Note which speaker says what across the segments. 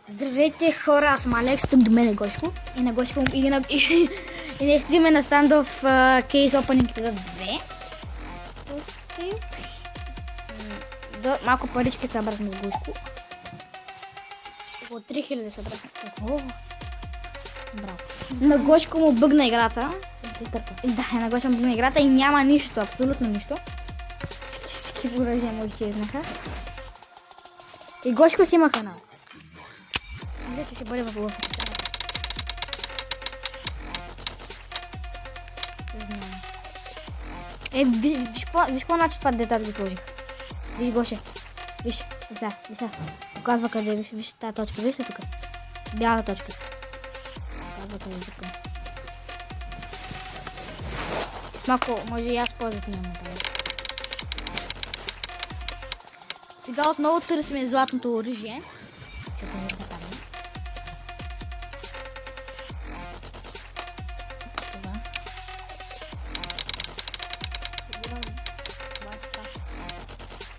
Speaker 1: Здравейте хора, аз съм Алекс, тук до мен е Гошко. И на Гошко и ние седиме на стандов Case Opening епизод 2. Малко парички събрахме с Гошко. Около 3000 събрахме. Браво. На Гошко му бъгна играта. Да, на Гошко му бъгна играта и няма нищо, абсолютно нищо. Всички оръжия му изчезнаха. И Гошко си има канал. Дето ще бъде в лъка. Виж какво значи това дете го сложих. Виж, Гоше. Виж сега. Показва къде, виж тази точка. Виж тук. Бяла точка. Показва къде тук. Смако, може и аз по-заснимам това. Сега отново търсим златното оръжие. Защото не се падне. Това. Събирам лайфа.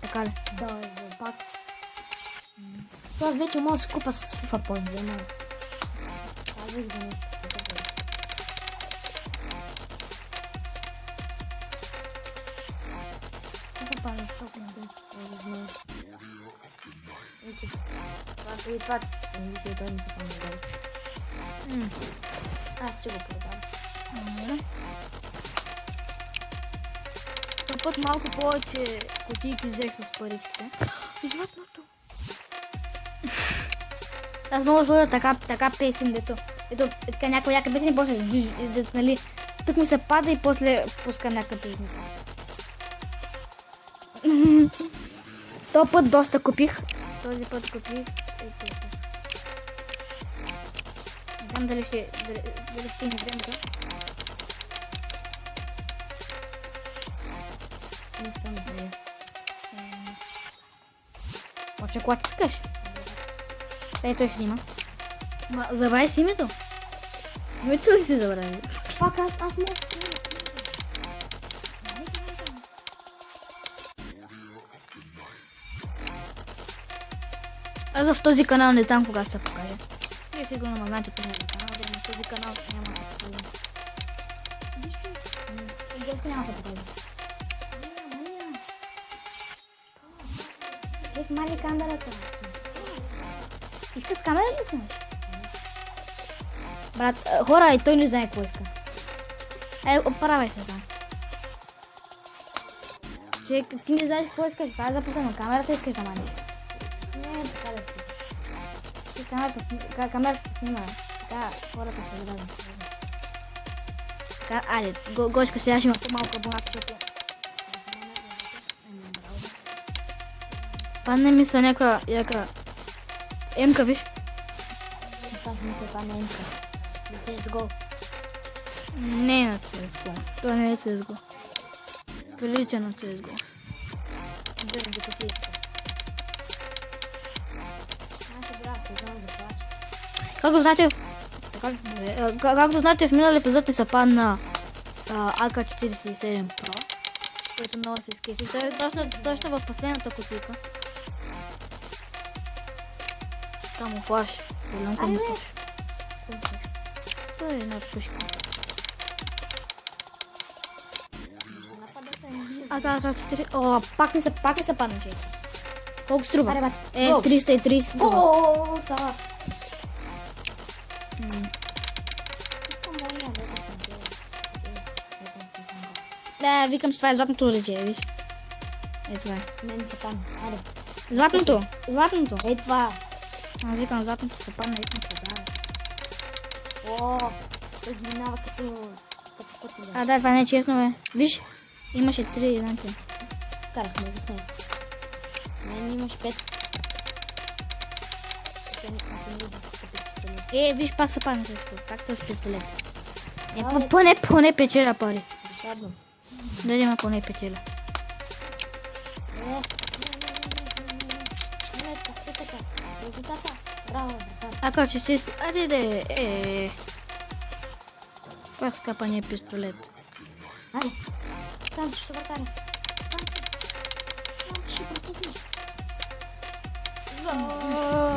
Speaker 1: Така ли? Да, за пак. Това аз вече мога да се купа с FIFA Point. Казах за нещо. Не се падне, толкова не знам. И това виж, и той не се помня. Аз ще го продам. Това път малко повече кутийки взех с паричките. Златното. Аз мога да сложа така песен, дето. Ето, така някаква песен и после нали, тук ми се пада и после пускам някаква песен. Този път доста купих. Този път купих. Не знам дали ще не времето. Нищо не бъде. Поче, когато искаш. Сега той ще снима. Забрави си името. Името ли си забрави? Пак аз мога да снимам. Аз в този канал не знам кога ще се покажа. Вие сигурно ме знаете по този канал, да на този канал няма да се покажа. Гъска няма да се покажа. Чек мали камерата. Иска с камера ли снимаш? Брат, хора, и той не знае какво иска. Оправяй се там. Чек, ти не знаеш какво искаш, това е записано. Камерата искаш да маниш. Не, така да си. Камерата снима. Така хората се гледат. Така, айде, Гошко сега ще има по-малко абонати, защото... Падне ми са някаква... Емка, виж? Това ще ми се падне Емка. CSGO. Не е на CSGO. Това не е CSGO. Прилича на CSGO. Държи до кутийката. Както знаете, в минали епизод се падна AK-47 Pro, който много се изкефи. Той е точно в последната кутийка. Камуфлаж. Голям камуфлаж. Той е една пушка. AK-47... О, пак не се падна, че. Колко струва? 330 струва.
Speaker 2: О, сава.
Speaker 1: Да, викам, че това е златното оръжие, виж. Е, това е.
Speaker 2: Мен се падна. Айде.
Speaker 1: Златното.
Speaker 2: Ей това.
Speaker 1: Аз викам, златното се падна, викам се да.
Speaker 2: О, той ги минава като пътни.
Speaker 1: Да, това не е честно, бе. Виж, имаше 3 ранки.
Speaker 2: Карахме за снег. Мен имаш 5.
Speaker 1: Виж, пак се падна също. Както е с пистолет. Поне печеля пари.
Speaker 2: Досадно.
Speaker 1: Дали има поне печеля.
Speaker 2: Резултата. Браво, брат.
Speaker 1: Ака, че си... Аде, Пак скапания пистолет.
Speaker 2: Айде. Там ще вратаря. Сам ще пропуснеш.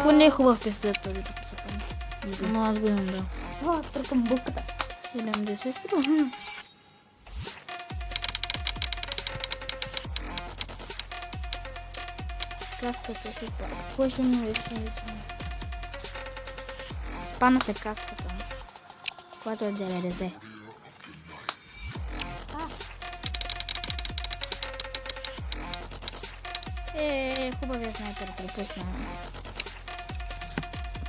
Speaker 1: Поне е хубав пистолет този тук са пълни. Но аз го имам, да.
Speaker 2: О, тръкам бувката.
Speaker 1: 70. Каската се пада. Кой ще му вече? Спана се каската. Която е 90. Хубавия снайпер пропусна.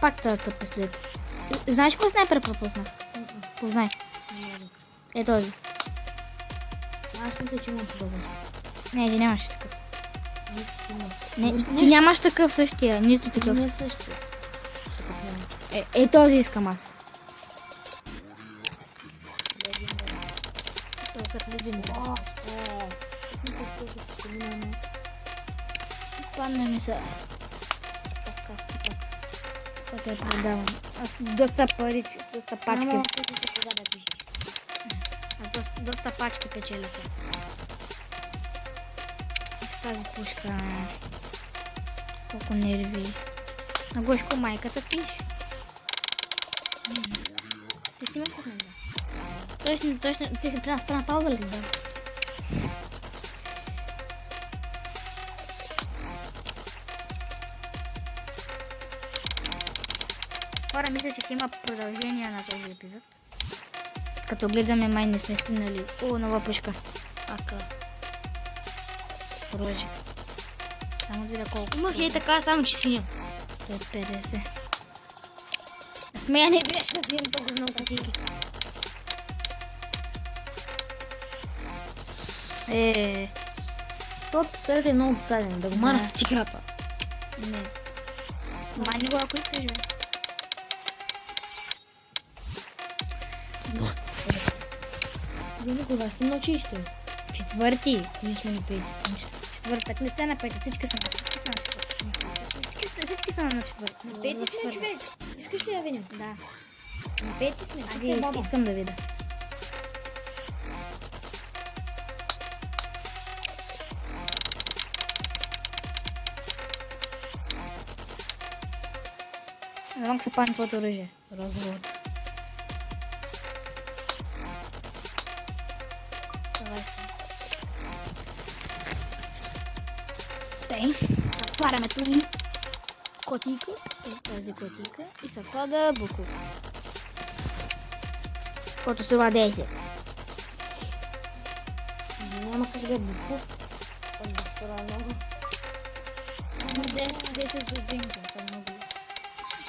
Speaker 1: Пак цялата пистолет. Знаеш кой снайпер пропуснах? Познай. Е този.
Speaker 2: Аз мисля, че имам подобен.
Speaker 1: Не, ти нямаш такъв.
Speaker 2: Не,
Speaker 1: Ти нямаш такъв същия, нито такъв.
Speaker 2: Не същия. Такъв няма.
Speaker 1: Е, този искам аз.
Speaker 2: Той като легендар.
Speaker 1: Падна ми се. Аз каска пак. Така я продавам. Аз доста пари, доста пачки.
Speaker 2: Ама, който се кога да пишеш.
Speaker 1: Доста пачки печеля се. С тази пушка. Колко нерви. На Гошко майката пише. Ти снимаш от мен, да? Точно. Ти си при нас на пауза ли, да? Хора, мисля, че ще има продължение на този епизод. Като гледаме, май не сме стигнали. О, нова пушка. Ака. Оръжие. Само да видя колко.
Speaker 2: Имах и така, само че синям.
Speaker 1: 150. С мен не беше
Speaker 2: Да синям толкова много кутийки. Това пистолет е много посаден. Да го мана в тиграта.
Speaker 1: Не. Мани го, ако искаш, бе.
Speaker 2: Вие кога сте на училище?
Speaker 1: Четвърти.
Speaker 2: Ние сме на пети.
Speaker 1: Четвъртък не сте на пети. Всички са на четвърти. Всички са на четвърти.
Speaker 2: На пети сме, човек. Искаш ли да видим?
Speaker 1: Да.
Speaker 2: На пети сме.
Speaker 1: Ади, искам да видя. Не знам как се пани твоето оръжие. Развод. Тъй. Отваряме този котика. Тази котика. И се пада буклук. Който струва 10.
Speaker 2: Няма как да е буклук. От да струва много.
Speaker 1: 10 годинки. Това е много.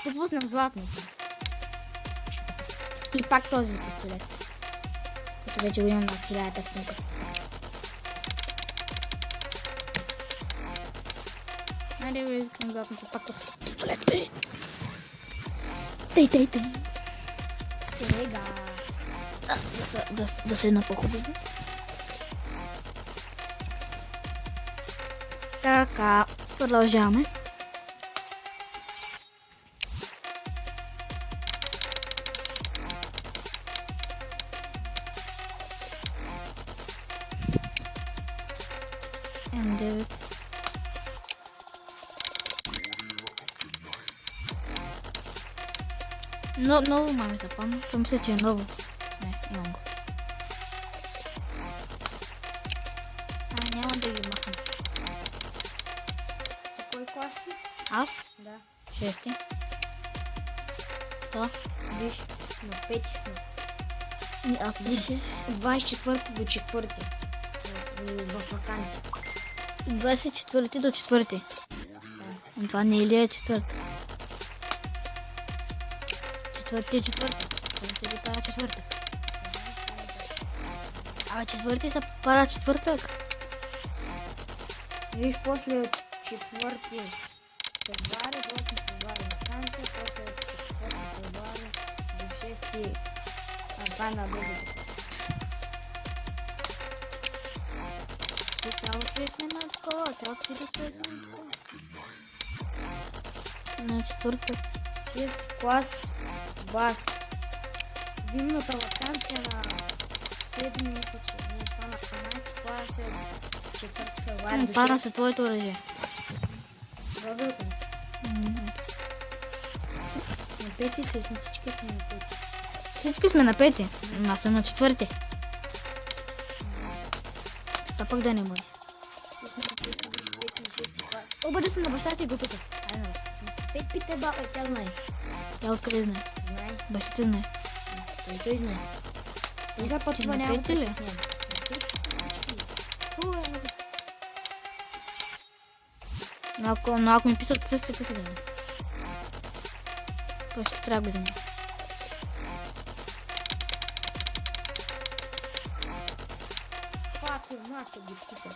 Speaker 1: Пропуснах златното. И пак този пистолет. Който вече го имам на 1500 пъти. Айде го искам златното. Пак този пистолет. Тъй.
Speaker 2: Сега.
Speaker 1: Да се едно по-хубаво. Така, продължаваме. М9. Но, ново мами запомня. Това мисля, че е ново. Не, имам го. Няма да ги махам.
Speaker 2: Кой клас си?
Speaker 1: Аз?
Speaker 2: Да.
Speaker 1: 6. То?
Speaker 2: Виж, на пети сме.
Speaker 1: И аз
Speaker 2: 24 до 4. В ваканция.
Speaker 1: 24 до 4. Това не е ли е 4? 4 е 4. Това се ли пада 4? Абе 4 се пада 4.
Speaker 2: Виж, после от 4 февруари до 8 февруари ваканция, после от 4 февруари до 6 това на другата къса.
Speaker 1: Цялото ли сме на такова? Цялото ли да сме на такова? На 4.
Speaker 2: 6 клас бас. Зимната ваканция на 7 месеца. Не, това на 12 клас е от 4 февруари до 6.
Speaker 1: Пада се твоето оръжие.
Speaker 2: Розовото. На пети с всички сме на пети.
Speaker 1: Всички сме на пети. Аз съм на четвърти. Това пък да не може.
Speaker 2: Сме на пети, пети и шести клас.
Speaker 1: Обади се на баща ти и го питай. Айде на вас.
Speaker 2: Пет пита баба, тя знае.
Speaker 1: Тя откъде знае?
Speaker 2: Знае.
Speaker 1: Баща ти знае.
Speaker 2: Той знае. Той започва
Speaker 1: на
Speaker 2: няма
Speaker 1: пети ли?
Speaker 2: пети с него. На пети са всички.
Speaker 1: Но ако ми пише отсъствието си, грани. Той ще трябва да го вземе.
Speaker 2: Малко ги писа.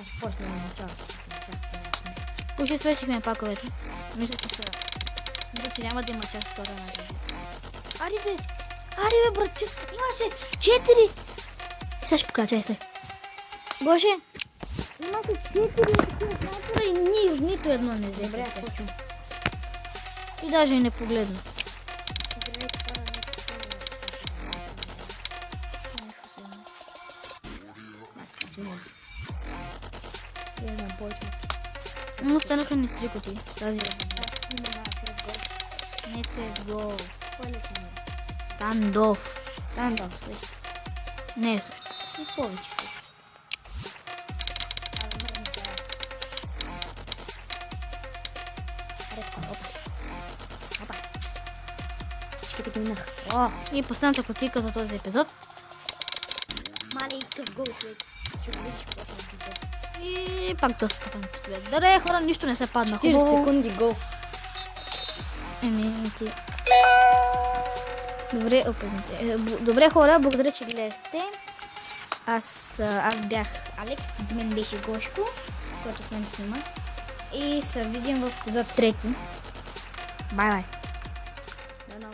Speaker 2: Ще почнем на началото.
Speaker 1: Пуши свършихме паковете. Мисля, че няма да има част втора на тази. Ари бе, братче, имаше 4. Сега ще покажа, след. Боже, имаше 4 такива снайпера и нито едно не взе.
Speaker 2: Добре, аз почвам.
Speaker 1: И даже и не погледна.
Speaker 2: Я знам повече.
Speaker 1: Но останаха ни 3 кутии. Тази е.
Speaker 2: Аз снимам на CSGO.
Speaker 1: Не CSGO.
Speaker 2: Кой ли снимам?
Speaker 1: Стандов.
Speaker 2: Стандъп, след.
Speaker 1: Не е също.
Speaker 2: И повече. Абе, мърни сега. Редко, опа. Всичките ги минах.
Speaker 1: И последната кутийка за този епизод.
Speaker 2: Маликъв гол, човек. Ще го видиш после на типа.
Speaker 1: И пак да скъпам послед. Даре, хора, нищо не се падна.
Speaker 2: 40
Speaker 1: Хубаво.
Speaker 2: секунди гол.
Speaker 1: Ти. Добре, добре, хора, благодаря, че гледахте. Аз бях Алекс, до мен беше Гошко, който в мен снима. И се видим за трети. Бай-бай.
Speaker 2: Да,